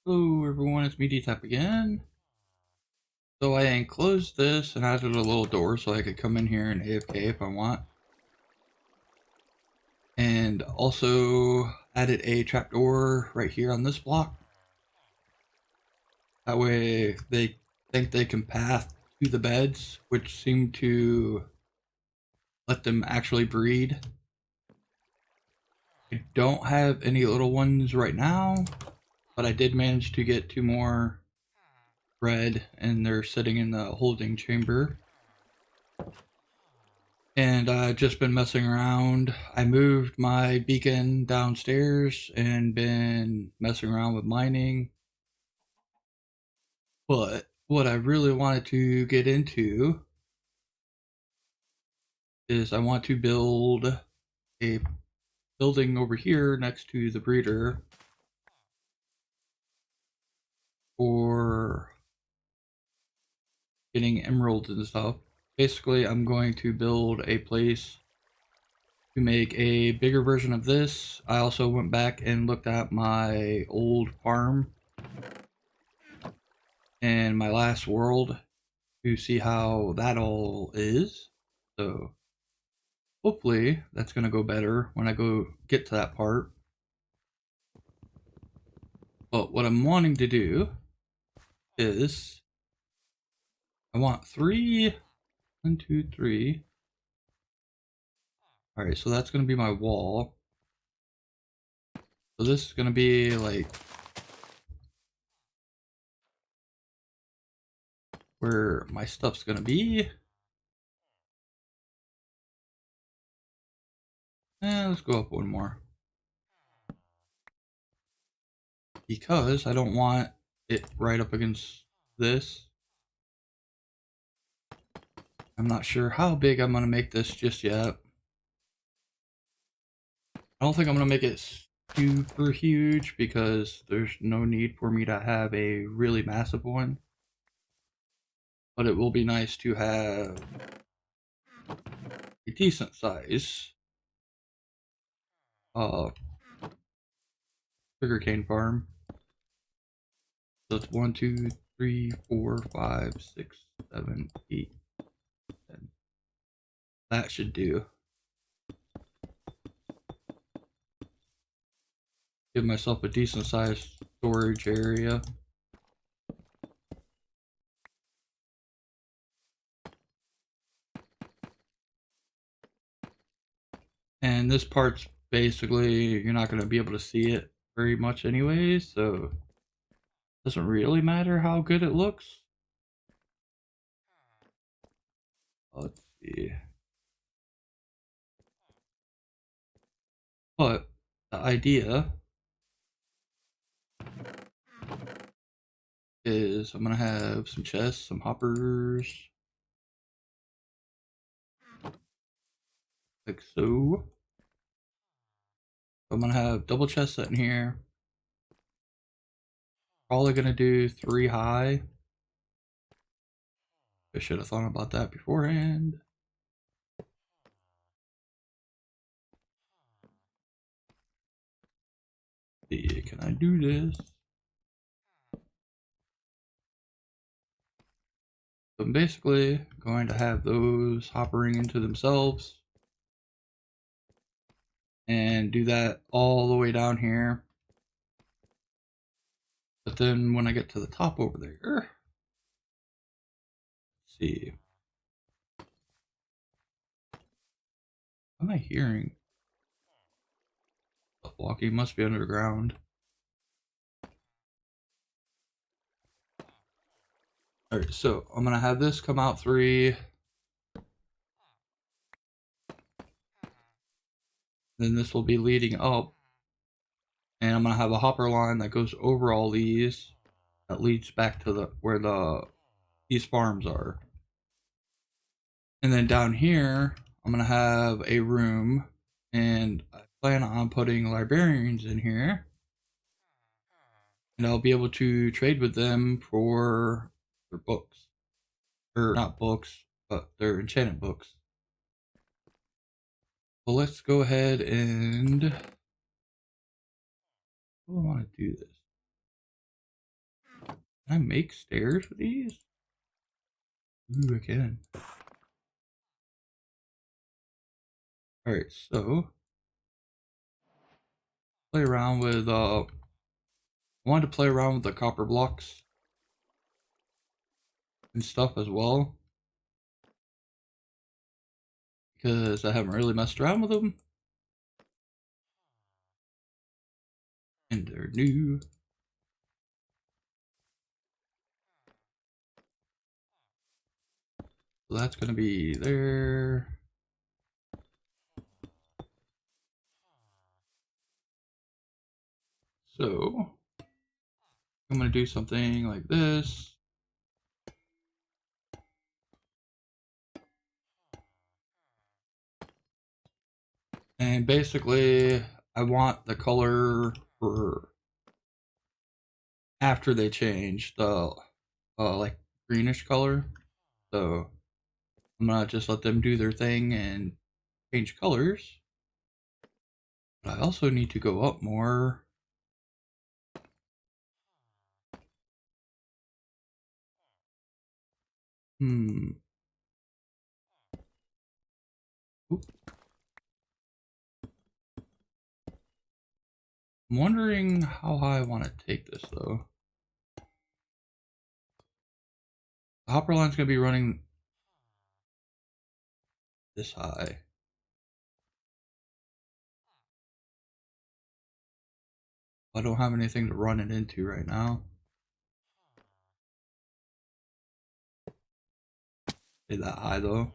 Hello everyone, it's me D-Tap again. So I enclosed this and added a little door so I could come in here and AFK if I want. And also added a trapdoor right here on this block. That way they think they can path to the beds, which seem to let them actually breed. I don't have any little ones right now, but I did manage to get 2 more bred and they're sitting in the holding chamber. And I've just been messing around. I moved my beacon downstairs and been messing around with mining. But what I really wanted to get into is I want to build a building over here next to the breeder for getting emeralds and stuff. Basically, I'm going to build a place to make a bigger version of this. I also went back and looked at my old farm and my last world to see how that all is. So hopefully that's going to go better when I go get to that part. But what I'm wanting to do is I want 3, 1, 2, 3. All right, so that's going to be my wall. So this is going to be like where my stuff's going to be. And let's go up one more. Because I don't want it right up against this. I'm not sure how big I'm going to make this just yet. I don't think I'm going to make it super huge because there's no need for me to have a really massive one. But it will be nice to have a decent size sugarcane farm. So it's 1, 2, 3, 4, 5, 6, 7, 8, 10. That should do. Give myself a decent sized storage area. And this part's basically, you're not going to be able to see it very much anyways, so it doesn't really matter how good it looks. Let's see. But the idea is I'm going to have some chests, some hoppers, like so. I'm going to have double chests set in here. Probably going to do 3 high. I should have thought about that beforehand. See, can I do this? So I'm basically going to have those hoppering into themselves and do that all the way down here. But then when I get to the top over there, let's see. What am I hearing? Walking must be underground. Alright, so I'm gonna have this come out 3. Then this will be leading up. And I'm gonna have a hopper line that goes over all these that leads back to where these farms are. And then down here, I'm gonna have a room, and I plan on putting librarians in here. And I'll be able to trade with them for their books. Or not books, but their enchanted books. Well, let's go ahead and... how do I want to do this? Can I make stairs with these? Ooh, I can. Alright, so play around with I wanted to play around with the copper blocks and stuff as well, because I haven't really messed around with them. And they're new. So that's gonna be there. So I'm gonna do something like this. And basically I want the color for after they change the like greenish color. So I'm gonna just let them do their thing and change colors. But I also need to go up more. Hmm. Oop. I'm wondering how high I want to take this though. The hopper line's gonna be running this high. I don't have anything to run it into right now. Stay that high though.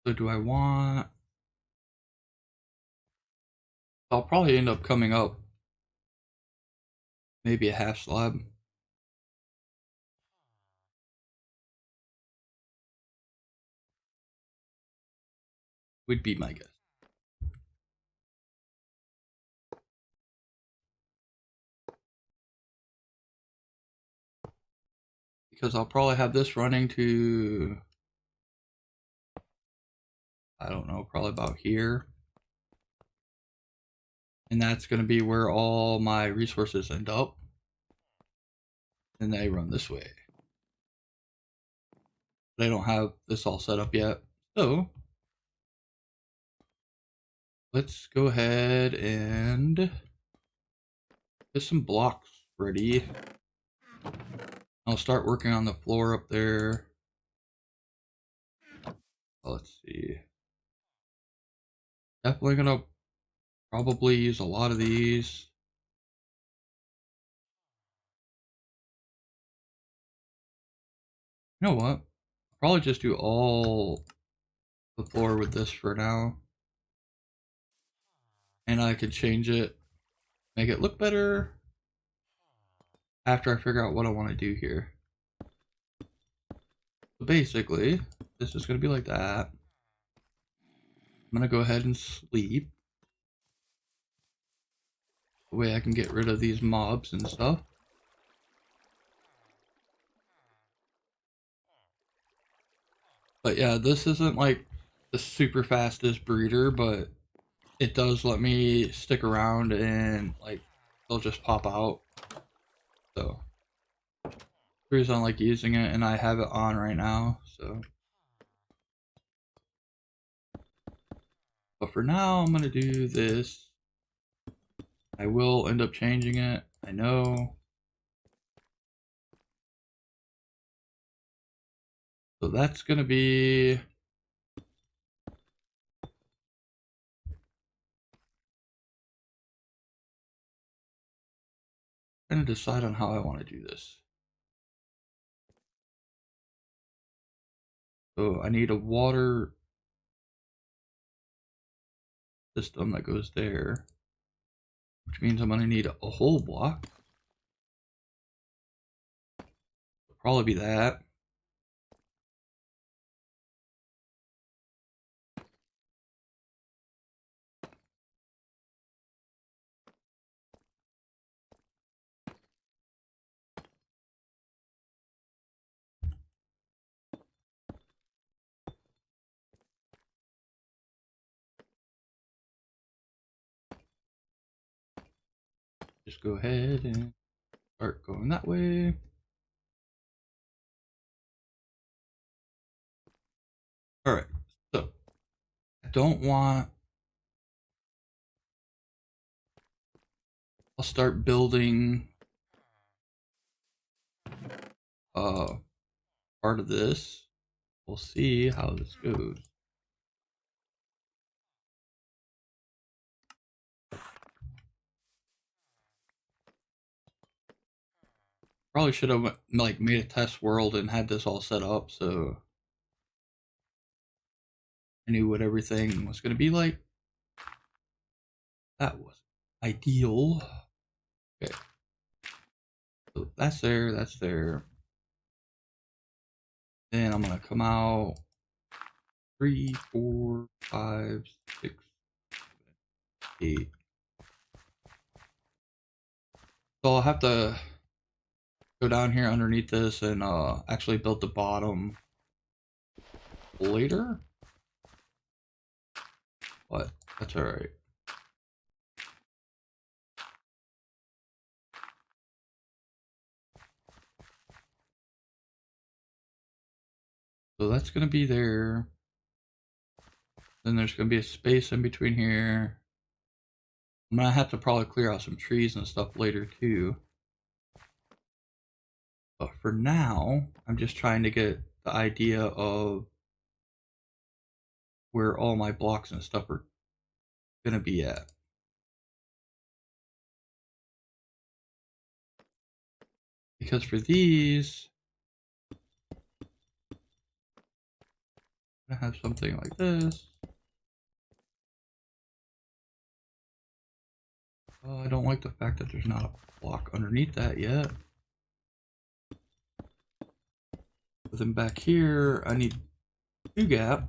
So do I want... I'll probably end up coming up maybe a half slab. Would be my guess. Because I'll probably have this running to... I don't know, probably about here. And that's going to be where all my resources end up. And they run this way. But I don't have this all set up yet. So let's go ahead and get some blocks ready. I'll start working on the floor up there. Let's see. Definitely gonna probably use a lot of these. You know what? I'll probably just do all the floor with this for now. And I could change it, make it look better after I figure out what I want to do here. So basically, this is going to be like that. I'm going to go ahead and sleep. The way I can get rid of these mobs and stuff. But yeah, this isn't like the super fastest breeder, but it does let me stick around and like they'll just pop out. So the reason I like using it, and I have it on right now, so. But for now, I'm gonna do this. I will end up changing it, I know. So that's gonna be... I'm gonna decide on how I want to do this. So I need a water system that goes there, which means I'm gonna need a whole block. It'll probably be that. just go ahead and start going that way. All right, so I don't want, I'll start building part of this. We'll see how this goes. Probably should have like made a test world and had this all set up so I knew what everything was going to be like. That was ideal. Okay, so that's there, that's there. Then I'm gonna come out 3, 4, 5, 6, 8. So I'll have to go down here underneath this and actually build the bottom later. But that's alright. So that's gonna be there. Then there's gonna be a space in between here. I'm gonna have to probably clear out some trees and stuff later too. But for now, I'm just trying to get the idea of where all my blocks and stuff are gonna be at. Because for these, I'm gonna have something like this. I don't like the fact that there's not a block underneath that yet. But then back here, I need 2 gap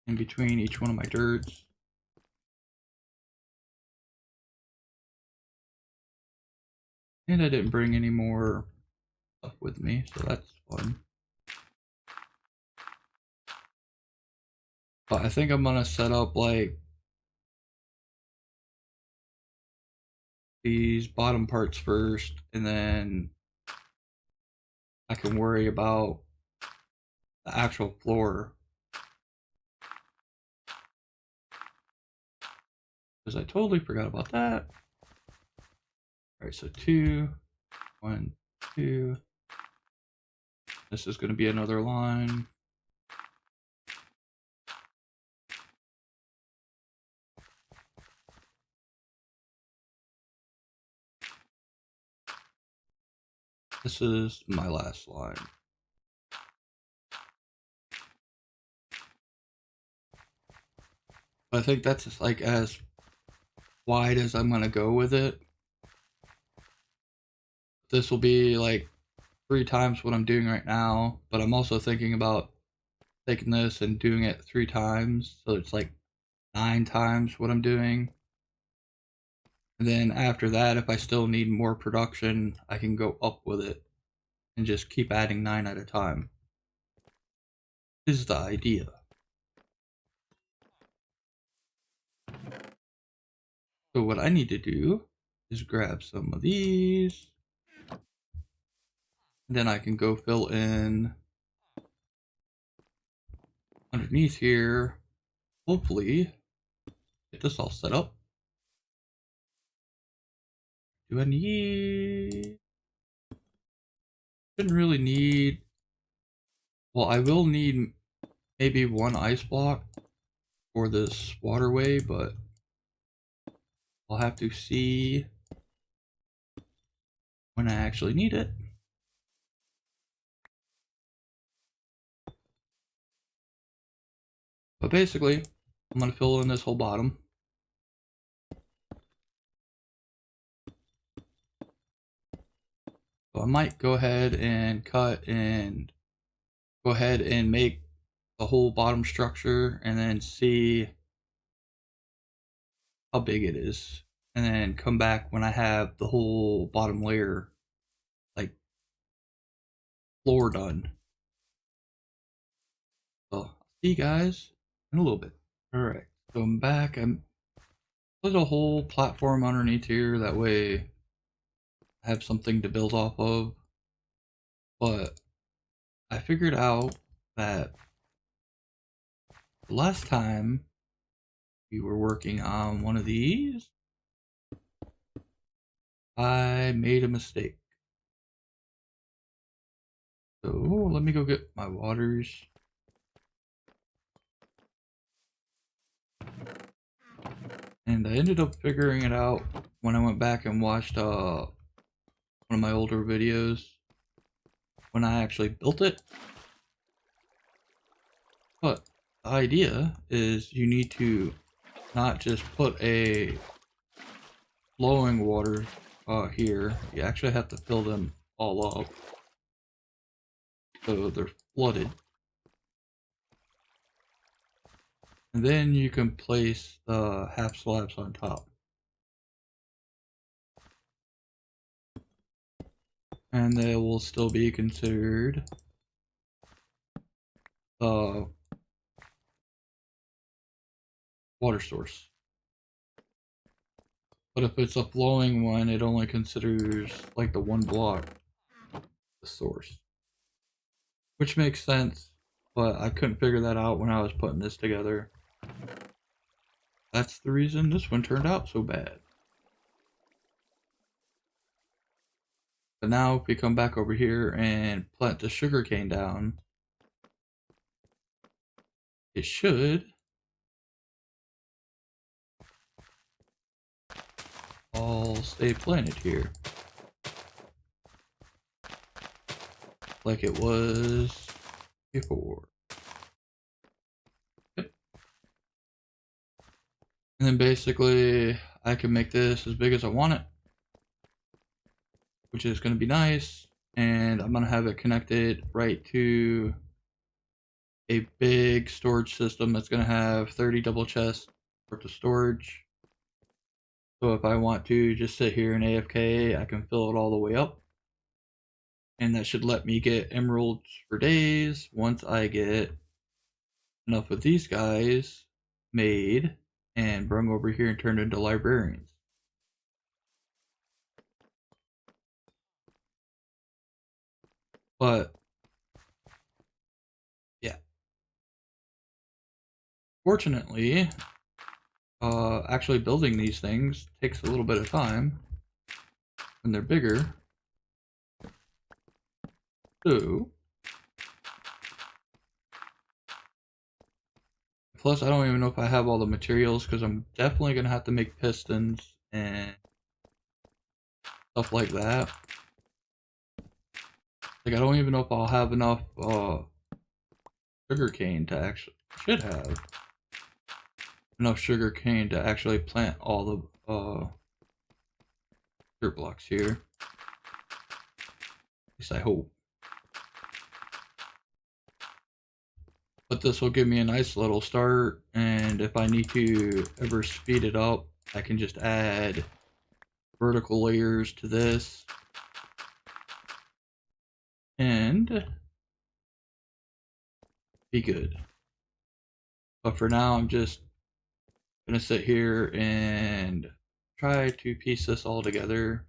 in between each one of my dirts. And I didn't bring any more stuff with me, so that's fun. But I think I'm gonna set up like these bottom parts first, and then I can worry about the actual floor. Because I totally forgot about that. Alright, so 2, 1, 2. This is gonna be another line. This is my last line. I think that's like as wide as I'm gonna go with it. This will be like 3 times what I'm doing right now, but I'm also thinking about taking this and doing it 3 times, so it's like 9 times what I'm doing. And then after that, if I still need more production, I can go up with it and just keep adding 9 at a time. This is the idea. So what I need to do is grab some of these. And then I can go fill in underneath here. Hopefully, get this all set up. Do I need... Shouldn't really need... Well, I will need maybe 1 ice block for this waterway, but I'll have to see when I actually need it. But basically, I'm going to fill in this whole bottom. So I might go ahead and cut and go ahead and make the whole bottom structure and then see how big it is. And then come back when I have the whole bottom layer, like, floor done. So, I'll see you guys in a little bit. Alright. So I'm back. I put a whole platform underneath here. That way I have something to build off of. But I figured out that the last time we were working on one of these, I made a mistake. So let me go get my waters. And I ended up figuring it out when I went back and watched one of my older videos when I actually built it. But the idea is you need to not just put a flowing water here. You actually have to fill them all up so they're flooded. And then you can place the half slabs on top. And they will still be considered the water source. But if it's a flowing one, it only considers like the one block the source. Which makes sense, but I couldn't figure that out when I was putting this together. That's the reason this one turned out so bad. But now if we come back over here and plant the sugarcane down, it should all stay planted here. Like it was before. Yep. And then basically I can make this as big as I want it, which is going to be nice. And I'm going to have it connected right to a big storage system that's going to have 30 double chests worth of storage. So if I want to just sit here and AFK, I can fill it all the way up. And that should let me get emeralds for days once I get enough of these guys made and brung over here and turned into librarians. But yeah, fortunately, actually building these things takes a little bit of time when they're bigger. So plus, I don't even know if I have all the materials because I'm definitely gonna have to make pistons and stuff like that. Like I don't even know if I'll have enough sugarcane to actually should have enough sugarcane to actually plant all the dirt blocks here. At least I hope. But this will give me a nice little start, and if I need to ever speed it up, I can just add vertical layers to this. And be good. But for now, I'm just gonna sit here and try to piece this all together.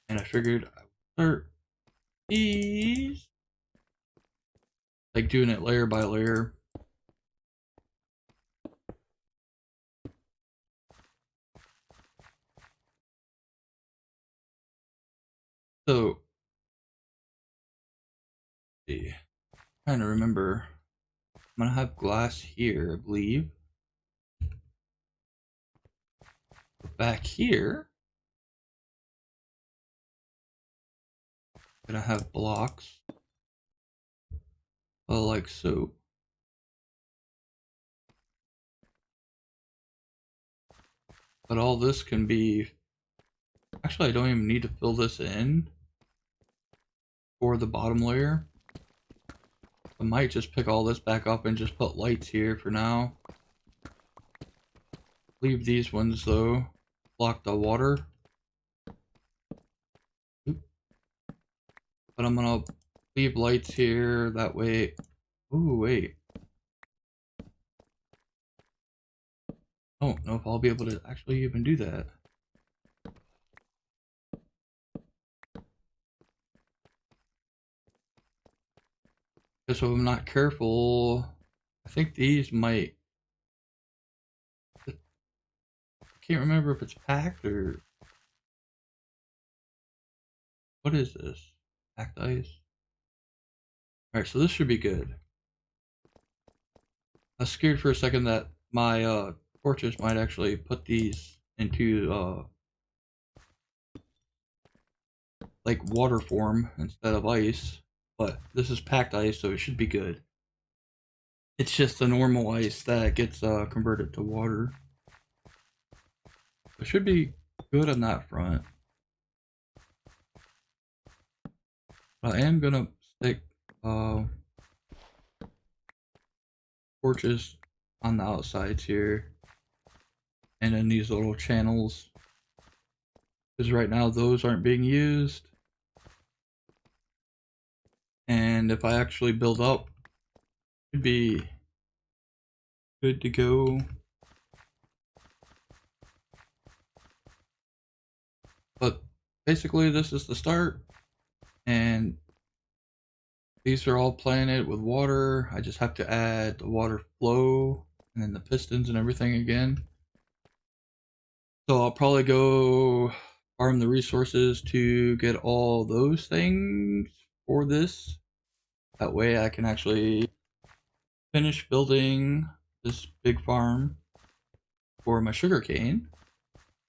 And I figured I would start these, like doing it layer by layer. So, see, trying to remember. I'm gonna have glass here, I believe. Back here, I'm gonna have blocks, like so. But all this can be. Actually, I don't even need to fill this in for the bottom layer. I might just pick all this back up and just put lights here for now. Leave these ones though. Block the water. But I'm gonna leave lights here that way. Ooh, wait. I don't know if I'll be able to actually even do that. Because if I'm not careful, I think these might. I can't remember if it's packed or what is this? Packed ice. Alright, so this should be good. I was scared for a second that my torches might actually put these into like water form instead of ice, but this is packed ice, so it should be good. It's just the normal ice that gets converted to water. It should be good on that front. But I am gonna stick torches on the outsides here and in these little channels, because right now those aren't being used. And if I actually build up, it should be good to go. But basically this is the start, and these are all planted with water. I just have to add the water flow and then the pistons and everything again. So I'll probably go farm the resources to get all those things for this. That way I can actually finish building this big farm for my sugarcane.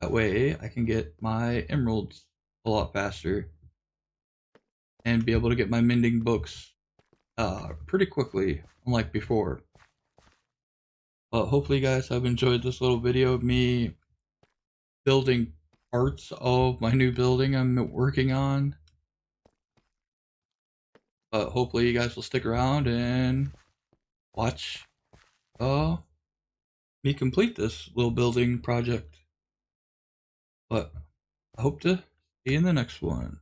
That way I can get my emeralds a lot faster and be able to get my mending books pretty quickly, unlike before. But hopefully you guys have enjoyed this little video of me building parts of my new building I'm working on. But hopefully you guys will stick around and watch me complete this little building project. But I hope to see you in the next one.